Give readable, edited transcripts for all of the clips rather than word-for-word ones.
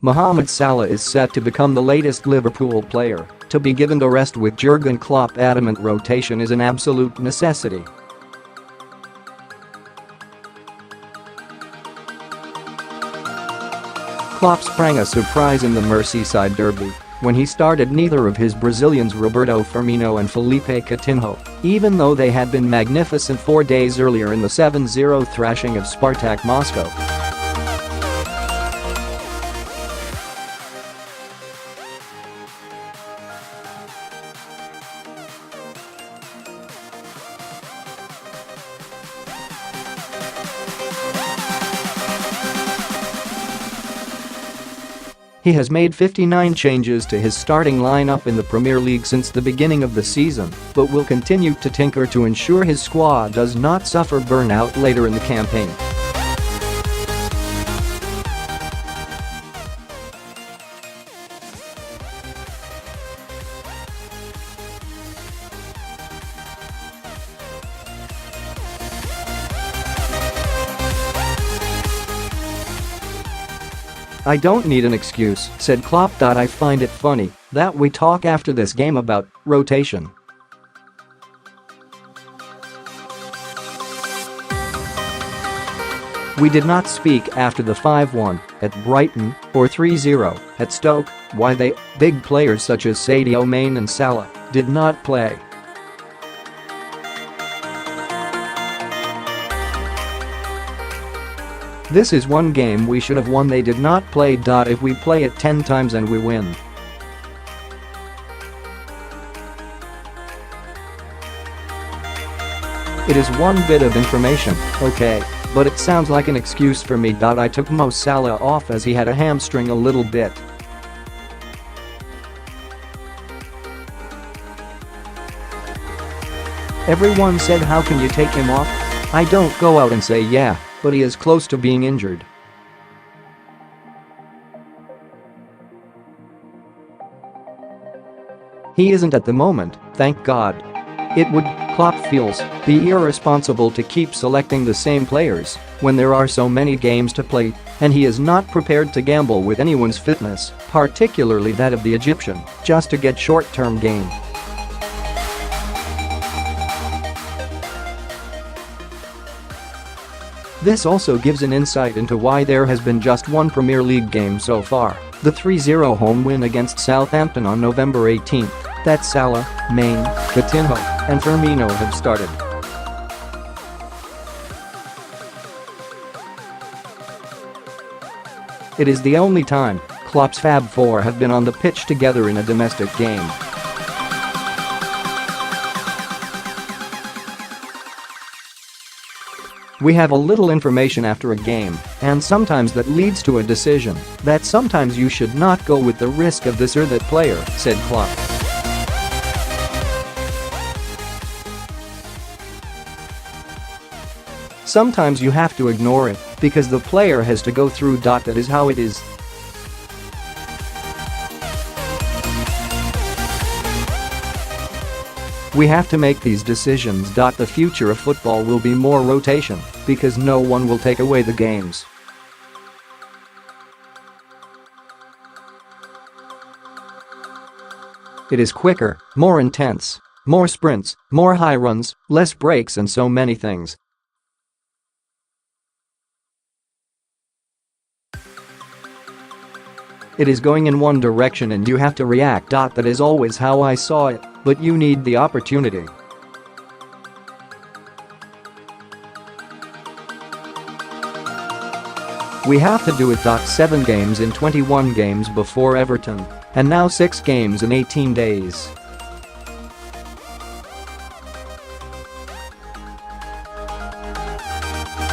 Mohamed Salah is set to become the latest Liverpool player to be given the rest with Jurgen Klopp adamant rotation is an absolute necessity. Klopp sprang a surprise in the Merseyside derby when he started neither of his Brazilians Roberto, Firmino and Philippe Coutinho, even though they had been magnificent 4 days earlier in the 7-0 thrashing of Spartak Moscow. He has made 59 changes to his starting lineup in the Premier League since the beginning of the season, but will continue to tinker to ensure his squad does not suffer burnout later in the campaign. "I don't need an excuse," said Klopp. "I find it funny that we talk after this game about rotation. We did not speak after the 5-1 at Brighton or 3-0 at Stoke why they, big players such as Sadio Mane and Salah, did not play. This is one game we should have won. They did not play. If we play it 10 times and we win. It is one bit of information, okay, but it sounds like an excuse for me. I took Mo Salah off as he had a hamstring a little bit. Everyone said, how can you take him off? I don't go out and say yeah, but he is close to being injured. He isn't at the moment, thank God. It would, Klopp feels, be irresponsible to keep selecting the same players when there are so many games to play, and he is not prepared to gamble with anyone's fitness, particularly that of the Egyptian, just to get short-term gain. This also gives an insight into why there has been just one Premier League game so far, the 3-0 home win against Southampton on November 18, that Salah, Mane, Coutinho, and Firmino have started. It is the only time Klopp's Fab Four have been on the pitch together in a domestic game. We have a little information after a game, and sometimes that leads to a decision that sometimes you should not go with the risk of this or that player, said Klopp. Sometimes you have to ignore it because the player has to go through. That is how it is. We have to make these decisions. The future of football will be more rotation because no one will take away the games. It is quicker, more intense, more sprints, more high runs, less breaks and so many things. It is going in one direction and you have to react. That is always how I saw it, but you need the opportunity. We have to do it. 7 games in 21 games before Everton, and now 6 games in 18 days.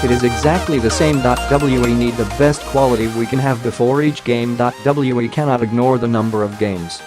It is exactly the same. We need the best quality we can have before each game. We cannot ignore the number of games.